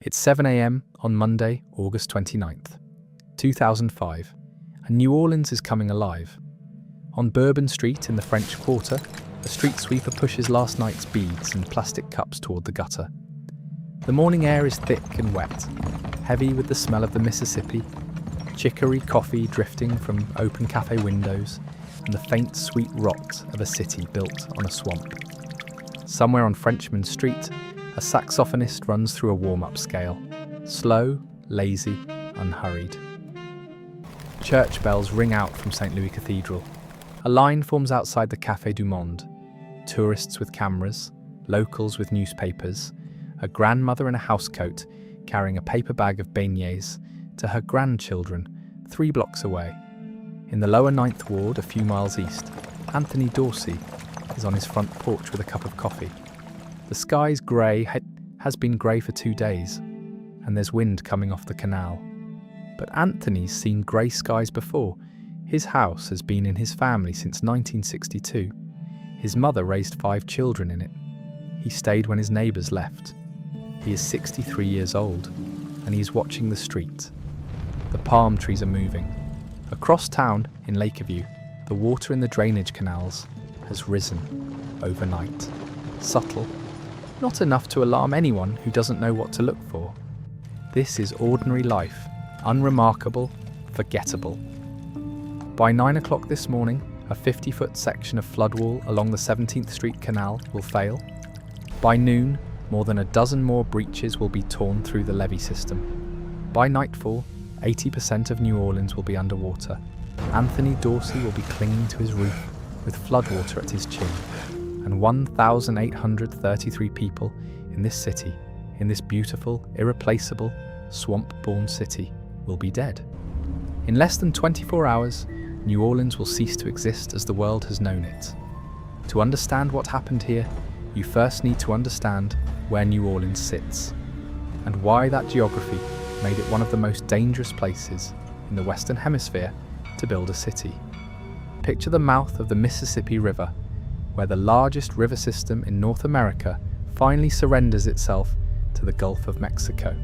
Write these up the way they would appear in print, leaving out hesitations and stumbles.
It's 7 a.m. on Monday, August 29th, 2005, and New Orleans is coming alive. On Bourbon Street in the French Quarter, a street sweeper pushes last night's beads and plastic cups toward the gutter. The morning air is thick and wet, heavy with the smell of the Mississippi, chicory coffee drifting from open cafe windows, and the faint sweet rot of a city built on a swamp. Somewhere on Frenchmen Street, a saxophonist runs through a warm-up scale, slow, lazy, unhurried. Church bells ring out from Saint Louis Cathedral. A line forms outside the Café Du Monde. Tourists with cameras, locals with newspapers, a grandmother in a housecoat carrying a paper bag of beignets to her grandchildren 3 blocks away. In the lower 9th ward, a few miles east, Anthony Dorsey is on his front porch with a cup of coffee. The sky's grey, has been grey for 2 days, and there's wind coming off the canal. But Anthony's seen grey skies before. His house has been in his family since 1962. His mother raised 5 children in it. He stayed when his neighbours left. He is 63 years old, and he is watching the street. The palm trees are moving. Across town, in Lakeview, the water in the drainage canals has risen overnight. Subtle, not enough to alarm anyone who doesn't know what to look for. This is ordinary life, unremarkable, forgettable. By 9 o'clock this morning, a 50-foot section of floodwall along the 17th Street Canal will fail. By noon, more than a dozen more breaches will be torn through the levee system. By nightfall, 80% of New Orleans will be underwater. Anthony Dorsey will be clinging to his roof with floodwater at his chin. And 1,833 people in this city, in this beautiful, irreplaceable, swamp-born city, will be dead. In less than 24 hours, New Orleans will cease to exist as the world has known it. To understand what happened here, you first need to understand where New Orleans sits, and why that geography made it one of the most dangerous places in the Western Hemisphere to build a city. Picture the mouth of the Mississippi River, where the largest river system in North America finally surrenders itself to the Gulf of Mexico.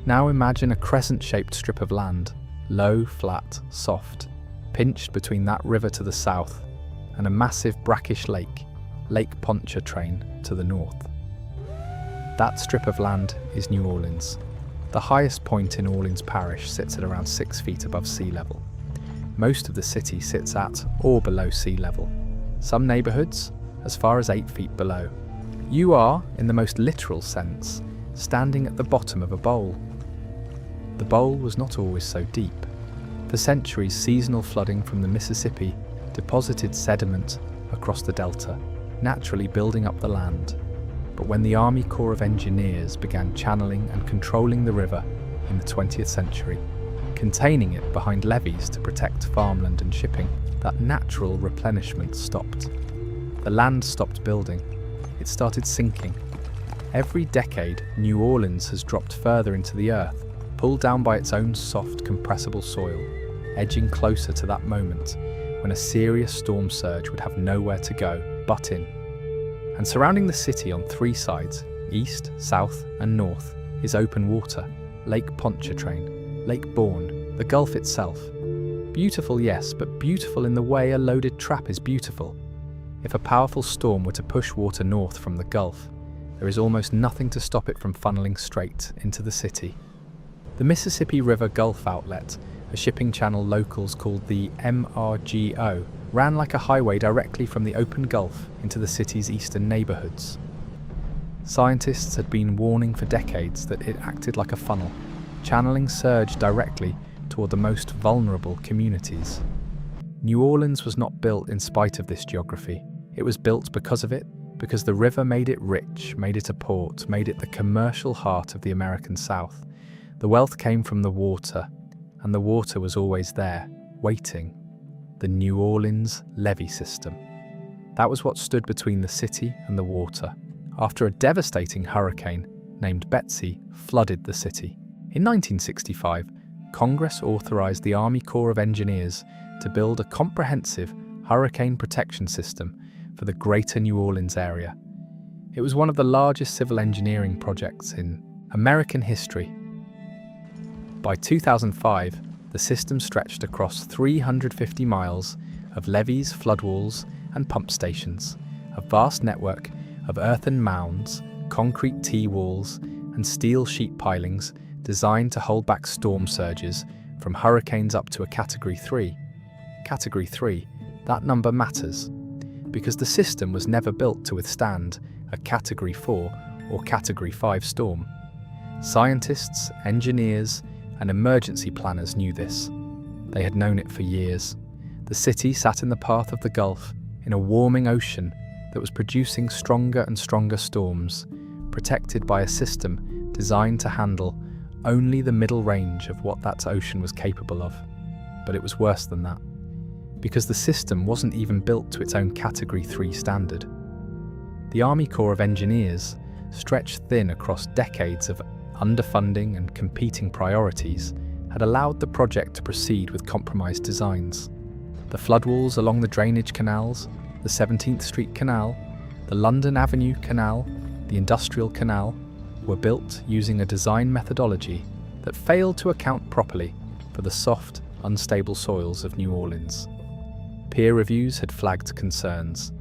Now imagine a crescent-shaped strip of land, low, flat, soft, pinched between that river to the south and a massive brackish lake, Lake Pontchartrain, to the north. That strip of land is New Orleans. The highest point in Orleans Parish sits at around 6 feet above sea level. Most of the city sits at or below sea level. Some neighbourhoods as far as 8 feet below. You are, in the most literal sense, standing at the bottom of a bowl. The bowl was not always so deep. For centuries, seasonal flooding from the Mississippi deposited sediment across the delta, naturally building up the land. But when the Army Corps of Engineers began channeling and controlling the river in the 20th century, containing it behind levees to protect farmland and shipping, that natural replenishment stopped. The land stopped building. It started sinking. Every decade, New Orleans has dropped further into the earth, pulled down by its own soft, compressible soil, edging closer to that moment when a serious storm surge would have nowhere to go but in. And surrounding the city on 3 sides, east, south, and north, is open water, Lake Pontchartrain, Lake Bourne, the Gulf itself. Beautiful, yes, but beautiful in the way a loaded trap is beautiful. If a powerful storm were to push water north from the Gulf, there is almost nothing to stop it from funneling straight into the city. The Mississippi River Gulf Outlet, a shipping channel locals called the MRGO, ran like a highway directly from the open Gulf into the city's eastern neighbourhoods. Scientists had been warning for decades that it acted like a funnel, channeling surge directly toward the most vulnerable communities. New Orleans was not built in spite of this geography. It was built because of it, because the river made it rich, made it a port, made it the commercial heart of the American South. The wealth came from the water, and the water was always there, waiting. The New Orleans levee system. That was what stood between the city and the water, after a devastating hurricane named Betsy flooded the city. In 1965, Congress authorized the Army Corps of Engineers to build a comprehensive hurricane protection system for the greater New Orleans area. It was one of the largest civil engineering projects in American history. By 2005, the system stretched across 350 miles of levees, floodwalls, and pump stations, a vast network of earthen mounds, concrete T-walls, and steel sheet pilings designed to hold back storm surges from hurricanes up to a Category 3. Category 3, that number matters, because the system was never built to withstand a Category 4 or Category 5 storm. Scientists, engineers, and emergency planners knew this. They had known it for years. The city sat in the path of the Gulf, in a warming ocean that was producing stronger and stronger storms, protected by a system designed to handle only the middle range of what that ocean was capable of. But it was worse than that, because the system wasn't even built to its own Category 3 standard. The Army Corps of Engineers, stretched thin across decades of underfunding and competing priorities, had allowed the project to proceed with compromised designs. The floodwalls along the drainage canals, the 17th Street Canal, the London Avenue Canal, the Industrial Canal, were built using a design methodology that failed to account properly for the soft, unstable soils of New Orleans. Peer reviews had flagged concerns.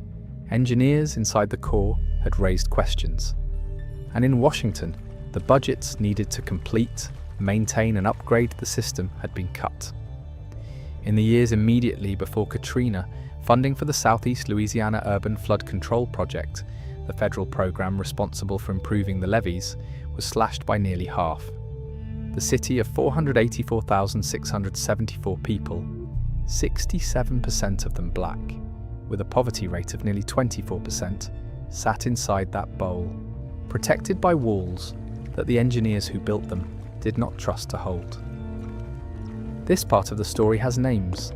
Engineers inside the Corps had raised questions. And in Washington, the budgets needed to complete, maintain, and upgrade the system had been cut. In the years immediately before Katrina, funding for the Southeast Louisiana Urban Flood Control Project, the federal program responsible for improving the levees, was slashed by nearly half. The city of 484,674 people, 67% of them black, with a poverty rate of nearly 24%, sat inside that bowl, protected by walls that the engineers who built them did not trust to hold. This part of the story has names.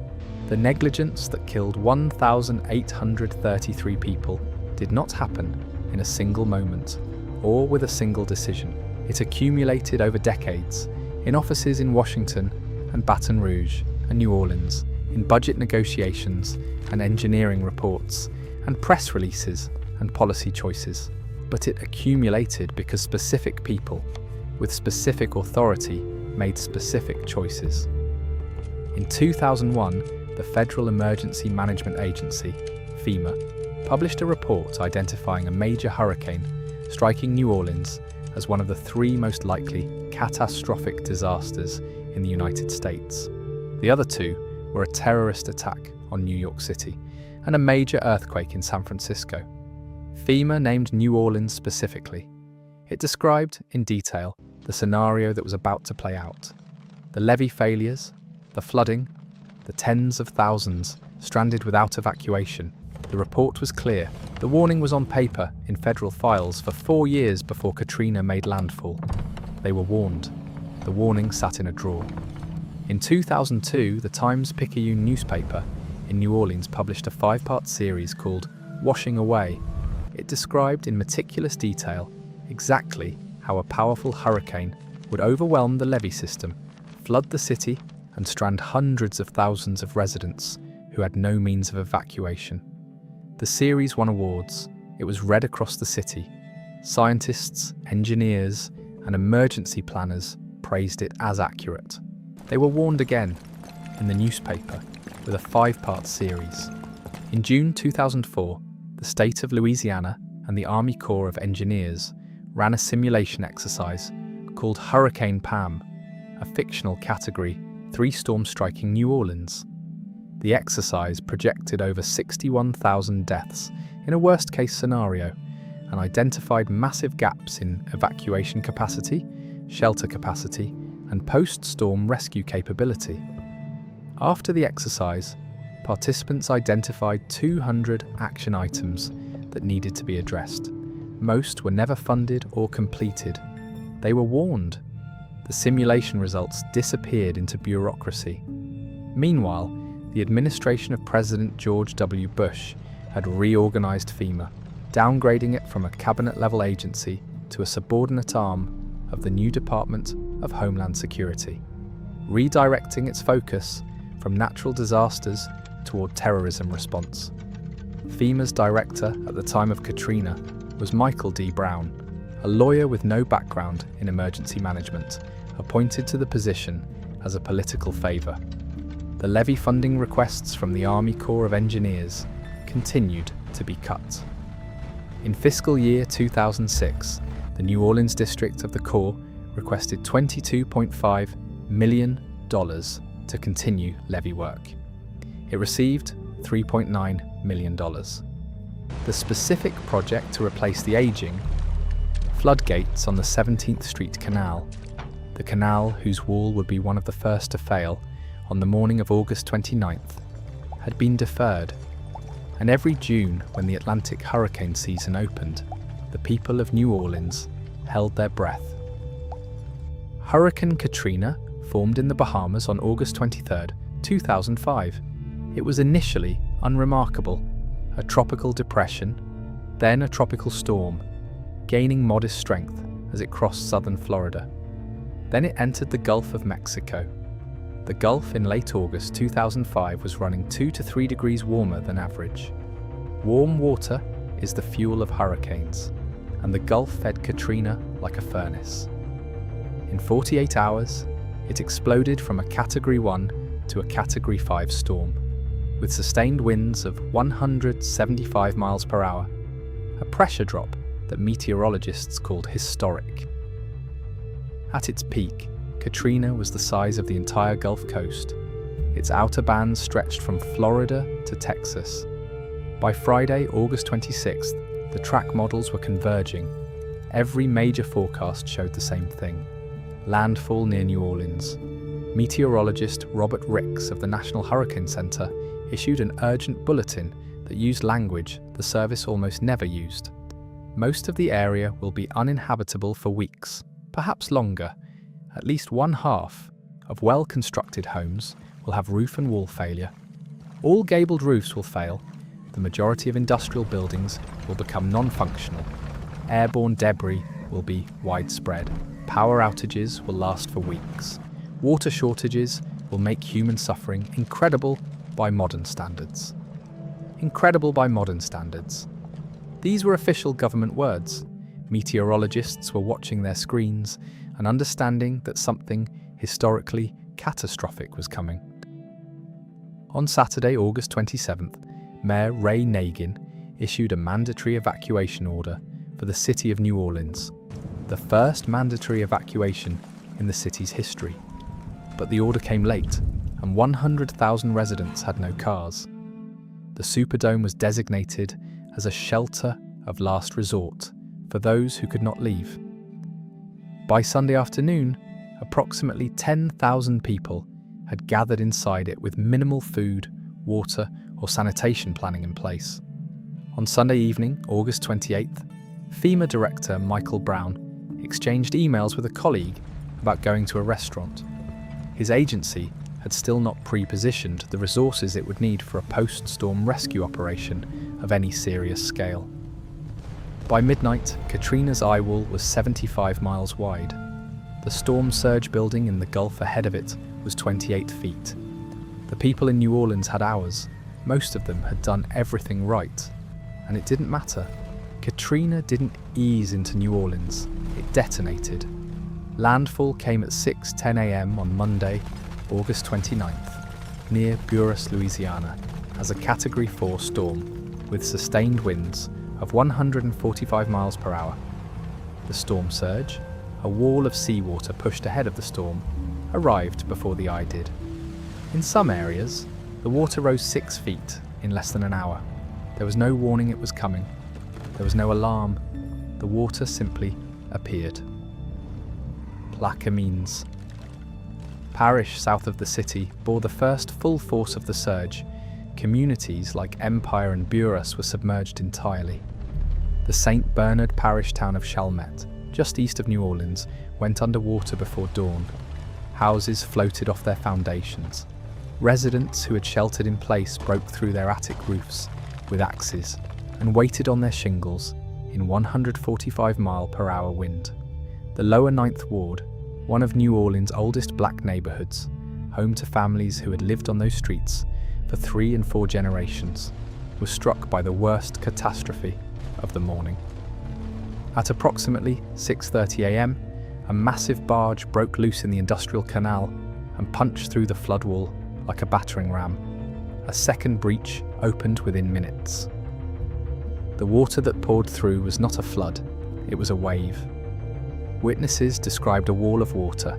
The negligence that killed 1,833 people did not happen in a single moment or with a single decision. It accumulated over decades in offices in Washington and Baton Rouge and New Orleans, in budget negotiations and engineering reports and press releases and policy choices. But it accumulated because specific people with specific authority made specific choices. In 2001, the Federal Emergency Management Agency, FEMA, published a report identifying a major hurricane striking New Orleans as one of the 3 most likely catastrophic disasters in the United States. The other 2 were a terrorist attack on New York City and a major earthquake in San Francisco. FEMA named New Orleans specifically. It described, in detail, the scenario that was about to play out. The levee failures, the flooding, the tens of thousands stranded without evacuation. The report was clear. The warning was on paper in federal files for 4 years before Katrina made landfall. They were warned. The warning sat in a drawer. In 2002, the Times-Picayune newspaper in New Orleans published a 5-part series called Washing Away. It described in meticulous detail exactly how a powerful hurricane would overwhelm the levee system, flood the city, and strand hundreds of thousands of residents who had no means of evacuation. The series won awards. It was read across the city. Scientists, engineers, and emergency planners praised it as accurate. They were warned again in the newspaper with a 5-part series. In June 2004, the state of Louisiana and the Army Corps of Engineers ran a simulation exercise called Hurricane Pam, a fictional Category 3 storm striking New Orleans. The exercise projected over 61,000 deaths in a worst-case scenario and identified massive gaps in evacuation capacity, shelter capacity, and post-storm rescue capability. After the exercise, participants identified 200 action items that needed to be addressed. Most were never funded or completed. They were warned. The simulation results disappeared into bureaucracy. Meanwhile, the administration of President George W. Bush had reorganized FEMA, downgrading it from a cabinet-level agency to a subordinate arm of the new Department of Homeland Security, redirecting its focus from natural disasters toward terrorism response. FEMA's director at the time of Katrina was Michael D. Brown, a lawyer with no background in emergency management, appointed to the position as a political favour. The levy funding requests from the Army Corps of Engineers continued to be cut. In fiscal year 2006, the New Orleans district of the Corps requested $22.5 million to continue levee work. It received $3.9 million. The specific project to replace the aging floodgates on the 17th Street Canal, the canal whose wall would be one of the first to fail on the morning of August 29th, had been deferred, and every June when the Atlantic hurricane season opened, the people of New Orleans held their breath. Hurricane Katrina formed in the Bahamas on August 23, 2005. It was initially unremarkable, a tropical depression, then a tropical storm, gaining modest strength as it crossed southern Florida. Then it entered the Gulf of Mexico. The Gulf in late August 2005 was running 2 to 3 degrees warmer than average. Warm water is the fuel of hurricanes, and the Gulf fed Katrina like a furnace. In 48 hours, it exploded from a Category 1 to a Category 5 storm, with sustained winds of 175 miles per hour, a pressure drop that meteorologists called historic. At its peak, Katrina was the size of the entire Gulf Coast. Its outer bands stretched from Florida to Texas. By Friday, August 26th, the track models were converging. Every major forecast showed the same thing: landfall near New Orleans. Meteorologist Robert Ricks of the National Hurricane Center issued an urgent bulletin that used language the service almost never used. Most of the area will be uninhabitable for weeks, perhaps longer. At least one half of well-constructed homes will have roof and wall failure. All gabled roofs will fail. The majority of industrial buildings will become non-functional. Airborne debris will be widespread. Power outages will last for weeks. Water shortages will make human suffering incredible by modern standards. Incredible by modern standards. These were official government words. Meteorologists were watching their screens and understanding that something historically catastrophic was coming. On Saturday, August 27th, Mayor Ray Nagin issued a mandatory evacuation order for the city of New Orleans, the first mandatory evacuation in the city's history. But the order came late, and 100,000 residents had no cars. The Superdome was designated as a shelter of last resort for those who could not leave. By Sunday afternoon, approximately 10,000 people had gathered inside it with minimal food, water, or sanitation planning in place. On Sunday evening, August 28th, FEMA Director Michael Brown exchanged emails with a colleague about going to a restaurant. His agency had still not pre-positioned the resources it would need for a post-storm rescue operation of any serious scale. By midnight, Katrina's eye wall was 75 miles wide. The storm surge building in the Gulf ahead of it was 28 feet. The people in New Orleans had hours. Most of them had done everything right. And it didn't matter. Katrina didn't ease into New Orleans. It detonated. Landfall came at 6:10 a.m. on Monday, August 29th, near Buras, Louisiana, as a Category 4 storm with sustained winds of 145 miles per hour. The storm surge, a wall of seawater pushed ahead of the storm, arrived before the eye did. In some areas, the water rose 6 feet in less than an hour. There was no warning it was coming. There was no alarm. The water simply appeared. Plaquemines. Parish south of the city bore the first full force of the surge. Communities like Empire and Buras were submerged entirely. The St. Bernard parish town of Chalmette, just east of New Orleans, went under water before dawn. Houses floated off their foundations. Residents who had sheltered in place broke through their attic roofs with axes and waited on their shingles in 145-mile-per-hour wind. The lower Ninth Ward, one of New Orleans' oldest black neighborhoods, home to families who had lived on those streets for 3 and 4 generations, was struck by the worst catastrophe of the morning. At approximately 6:30 a.m., a massive barge broke loose in the industrial canal and punched through the flood wall like a battering ram. A second breach opened within minutes. The water that poured through was not a flood, it was a wave. Witnesses described a wall of water,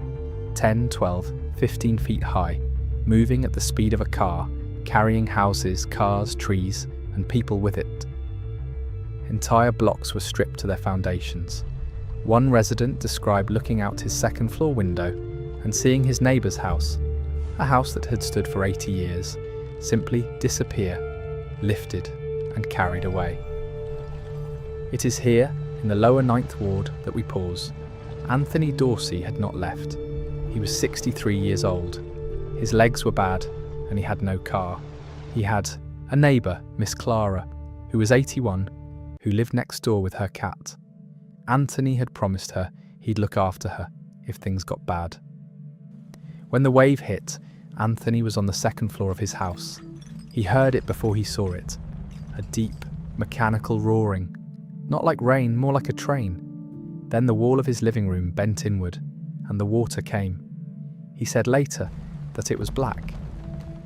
10, 12, 15 feet high, moving at the speed of a car, carrying houses, cars, trees, and people with it. Entire blocks were stripped to their foundations. One resident described looking out his second-floor window and seeing his neighbour's house, a house that had stood for 80 years, simply disappear, lifted and carried away. It is here, in the lower 9th Ward, that we pause. Anthony Dorsey had not left. He was 63 years old. His legs were bad, and he had no car. He had a neighbour, Miss Clara, who was 81, who lived next door with her cat. Anthony had promised her he'd look after her if things got bad. When the wave hit, Anthony was on the second floor of his house. He heard it before he saw it. A deep, mechanical roaring. Not like rain, more like a train. Then the wall of his living room bent inward, and the water came. He said later that it was black.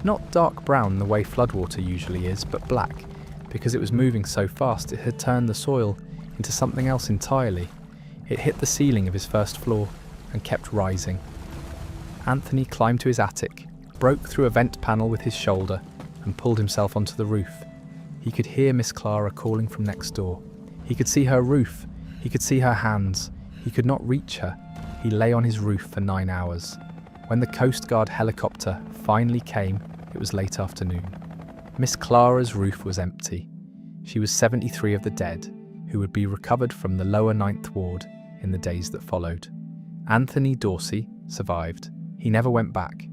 Not dark brown the way floodwater usually is, but black, because it was moving so fast it had turned the soil into something else entirely. It hit the ceiling of his first floor and kept rising. Anthony climbed to his attic, broke through a vent panel with his shoulder, and pulled himself onto the roof. He could hear Miss Clara calling from next door. He could see her roof. He could see her hands. He could not reach her. He lay on his roof for 9 hours. When the Coast Guard helicopter finally came, it was late afternoon. Miss Clara's roof was empty. She was 73 of the dead, who would be recovered from the lower 9th Ward in the days that followed. Anthony Dorsey survived. He never went back.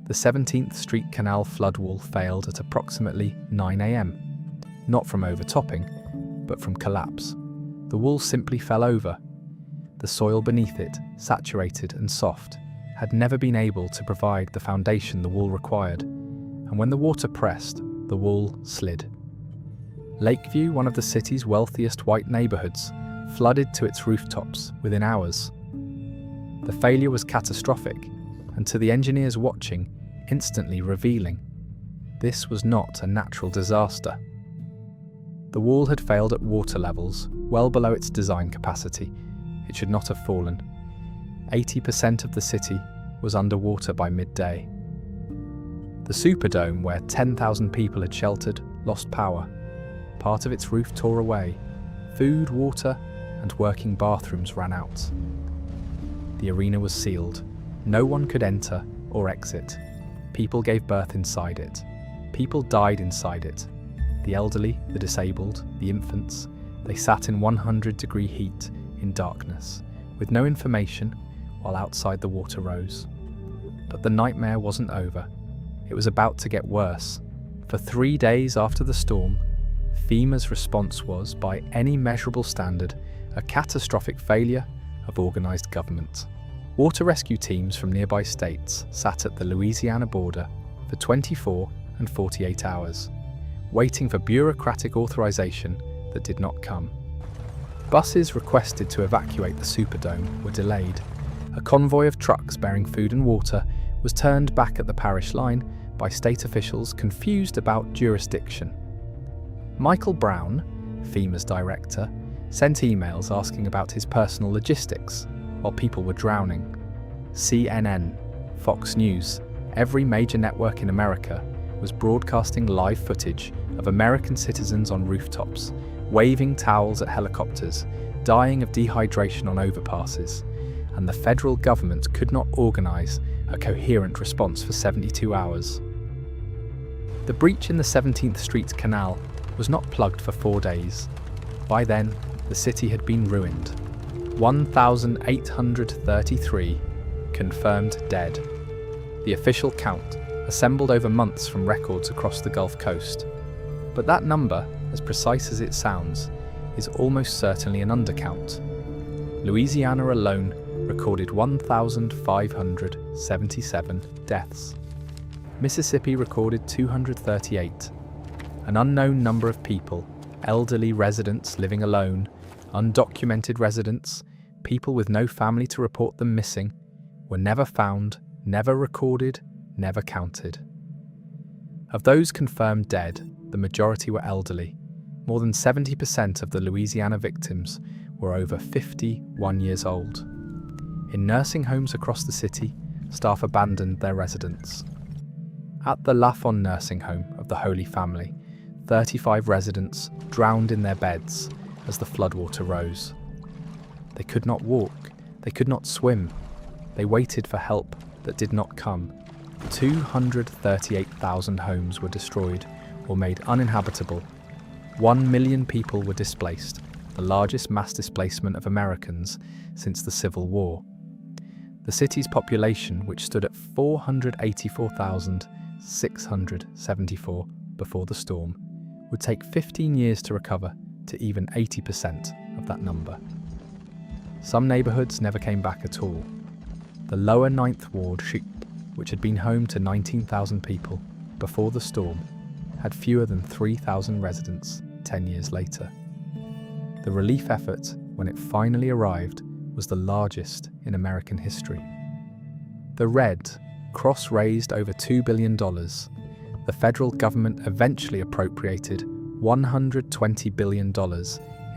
The 17th Street Canal flood wall failed at approximately 9 a.m. Not from overtopping, but from collapse. The wall simply fell over. The soil beneath it, saturated and soft, had never been able to provide the foundation the wall required, and when the water pressed, the wall slid. Lakeview, one of the city's wealthiest white neighbourhoods, flooded to its rooftops within hours. The failure was catastrophic, and to the engineers watching, instantly revealing. This was not a natural disaster. The wall had failed at water levels, well below its design capacity. It should not have fallen. 80% of the city was underwater by midday. The Superdome, where 10,000 people had sheltered, lost power. Part of its roof tore away. Food, water, and working bathrooms ran out. The arena was sealed. No one could enter or exit. People gave birth inside it. People died inside it. The elderly, the disabled, the infants, they sat in 100-degree heat in darkness, with no information, while outside the water rose. But the nightmare wasn't over. It was about to get worse. For 3 days after the storm, FEMA's response was, by any measurable standard, a catastrophic failure of organised government. Water rescue teams from nearby states sat at the Louisiana border for 24 and 48 hours, waiting for bureaucratic authorization that did not come. Buses requested to evacuate the Superdome were delayed. A convoy of trucks bearing food and water was turned back at the parish line by state officials confused about jurisdiction. Michael Brown, FEMA's director, sent emails asking about his personal logistics while people were drowning. CNN, Fox News, every major network in America was broadcasting live footage of American citizens on rooftops, waving towels at helicopters, dying of dehydration on overpasses, and the federal government could not organise a coherent response for 72 hours. The breach in the 17th Street Canal was not plugged for 4 days. By then, the city had been ruined. 1,833 confirmed dead. The official count, assembled over months from records across the Gulf Coast. But that number, as precise as it sounds, is almost certainly an undercount. Louisiana alone recorded 1,577 deaths. Mississippi recorded 238. An unknown number of people, elderly residents living alone, Undocumented residents, people with no family to report them missing, were never found, never recorded, never counted. Of those confirmed dead, the majority were elderly. More than 70% of the Louisiana victims were over 51 years old. In nursing homes across the city, staff abandoned their residents. At the Lafon nursing home of the Holy Family, 35 residents drowned in their beds as the floodwater rose. They could not walk, they could not swim. They waited for help that did not come. 238,000 homes were destroyed or made uninhabitable. 1 million people were displaced, the largest mass displacement of Americans since the Civil War. The city's population, which stood at 484,674 before the storm, would take 15 years to recover to even 80% of that number. Some neighbourhoods never came back at all. The lower 9th Ward, which had been home to 19,000 people before the storm, had fewer than 3,000 residents 10 years later. The relief effort, when it finally arrived, was the largest in American history. The Red Cross raised over $2 billion. The federal government eventually appropriated $120 billion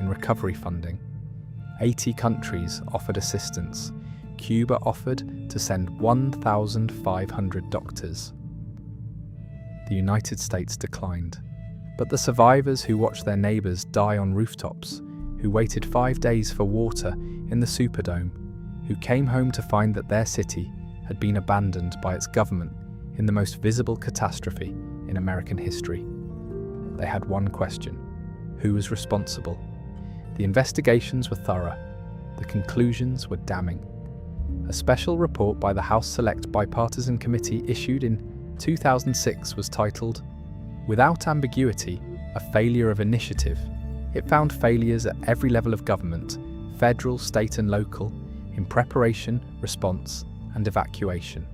in recovery funding. 80 countries offered assistance. Cuba offered to send 1,500 doctors. The United States declined. But the survivors who watched their neighbours die on rooftops, who waited 5 days for water in the Superdome, who came home to find that their city had been abandoned by its government in the most visible catastrophe in American history. They had one question: who was responsible? The investigations were thorough. The conclusions were damning. A special report by the House Select Bipartisan Committee issued in 2006 was titled, "Without Ambiguity, a Failure of Initiative." It found failures at every level of government, federal, state and local, in preparation, response and evacuation.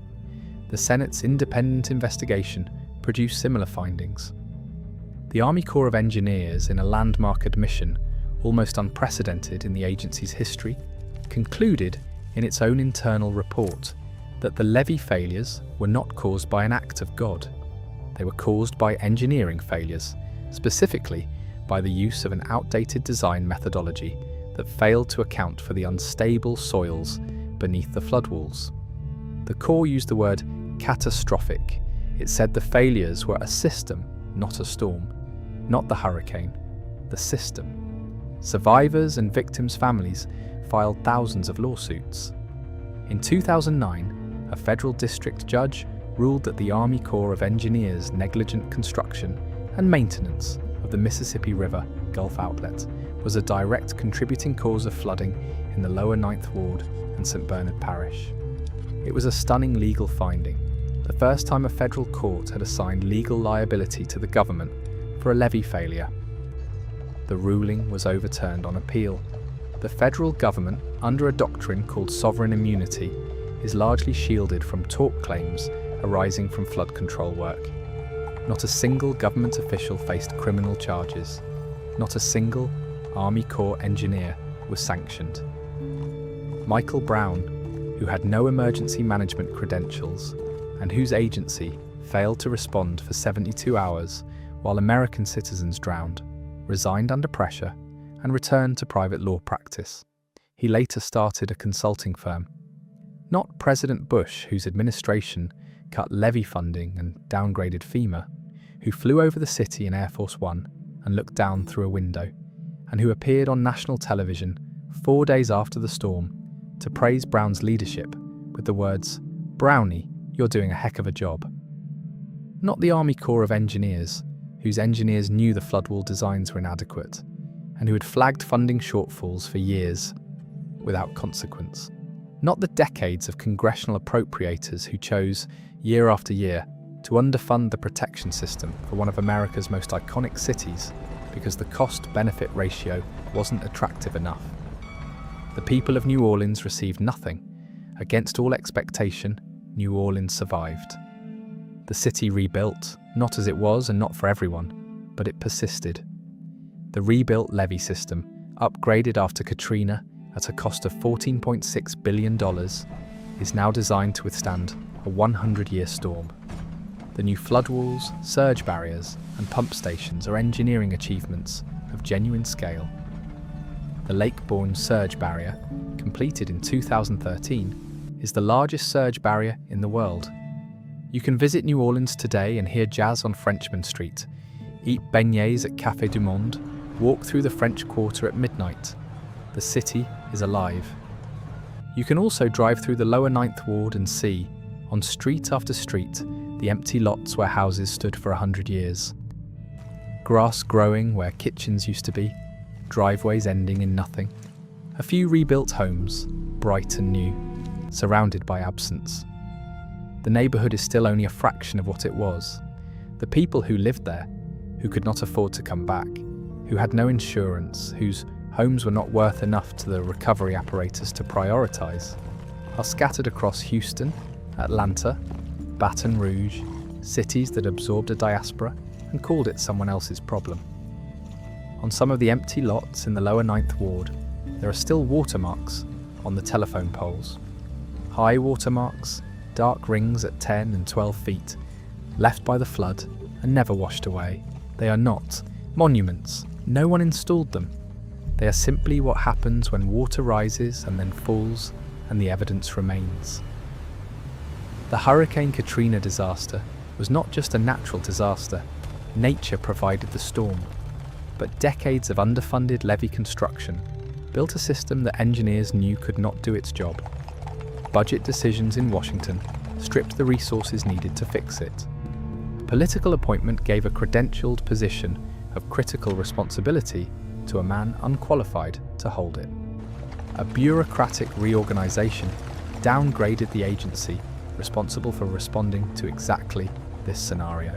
The Senate's independent investigation produced similar findings. The Army Corps of Engineers, in a landmark admission, almost unprecedented in the agency's history, concluded in its own internal report that the levee failures were not caused by an act of God. They were caused by engineering failures, specifically by the use of an outdated design methodology that failed to account for the unstable soils beneath the floodwalls. The Corps used the word catastrophic. It said the failures were a system, not a storm, not the hurricane, the system. Survivors and victims' families filed thousands of lawsuits. In 2009, a federal district judge ruled that the Army Corps of Engineers' negligent construction and maintenance of the Mississippi River Gulf Outlet was a direct contributing cause of flooding in the lower 9th Ward and St. Bernard Parish. It was a stunning legal finding, the first time a federal court had assigned legal liability to the government for a levee failure. The ruling was overturned on appeal. The federal government, under a doctrine called sovereign immunity, is largely shielded from tort claims arising from flood control work. Not a single government official faced criminal charges. Not a single Army Corps engineer was sanctioned. Michael Brown, who had no emergency management credentials and whose agency failed to respond for 72 hours while American citizens drowned, resigned under pressure and returned to private law practice. He later started a consulting firm. Not President Bush, whose administration cut levee funding and downgraded FEMA, who flew over the city in Air Force One and looked down through a window, and who appeared on national television 4 days after the storm to praise Brown's leadership with the words, "Brownie, you're doing a heck of a job." Not the Army Corps of Engineers, whose engineers knew the floodwall designs were inadequate, and who had flagged funding shortfalls for years without consequence. Not the decades of congressional appropriators who chose, year after year, to underfund the protection system for one of America's most iconic cities because the cost-benefit ratio wasn't attractive enough. The people of New Orleans received nothing. Against all expectation, New Orleans survived. The city rebuilt, not as it was and not for everyone, but it persisted. The rebuilt levee system, upgraded after Katrina at a cost of $14.6 billion, is now designed to withstand a 100-year storm. The new flood walls, surge barriers, and pump stations are engineering achievements of genuine scale. The lake-borne surge barrier, completed in 2013, is the largest surge barrier in the world. You can visit New Orleans today and hear jazz on Frenchmen Street, eat beignets at Café Du Monde, walk through the French Quarter at midnight. The city is alive. You can also drive through the lower 9th Ward and see, on street after street, the empty lots where houses stood for 100 years. Grass growing where kitchens used to be, driveways ending in nothing. A few rebuilt homes, bright and new, surrounded by absence. The neighbourhood is still only a fraction of what it was. The people who lived there, who could not afford to come back, who had no insurance, whose homes were not worth enough to the recovery apparatus to prioritise, are scattered across Houston, Atlanta, Baton Rouge, cities that absorbed a diaspora and called it someone else's problem. On some of the empty lots in the lower 9th Ward, there are still watermarks on the telephone poles. High watermarks, dark rings at 10 and 12 feet, left by the flood and never washed away. They are not monuments. No one installed them. They are simply what happens when water rises and then falls and the evidence remains. The Hurricane Katrina disaster was not just a natural disaster. Nature provided the storm. But decades of underfunded levee construction built a system that engineers knew could not do its job. Budget decisions in Washington stripped the resources needed to fix it. A political appointment gave a credentialed position of critical responsibility to a man unqualified to hold it. A bureaucratic reorganization downgraded the agency responsible for responding to exactly this scenario,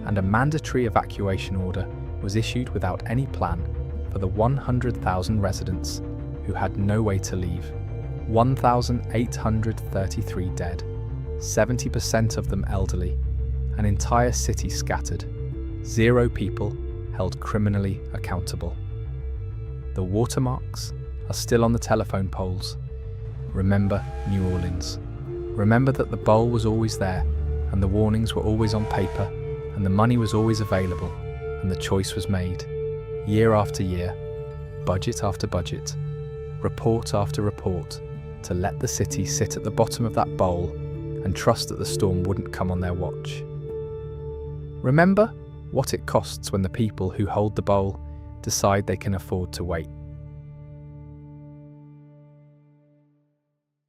and a mandatory evacuation order was issued without any plan for the 100,000 residents who had no way to leave. 1,833 dead, 70% of them elderly, an entire city scattered, 0 people held criminally accountable. The watermarks are still on the telephone poles. Remember New Orleans. Remember that the bowl was always there, and the warnings were always on paper, and the money was always available, and the choice was made. Year after year, budget after budget, report after report, to let the city sit at the bottom of that bowl and trust that the storm wouldn't come on their watch. Remember what it costs when the people who hold the bowl decide they can afford to wait.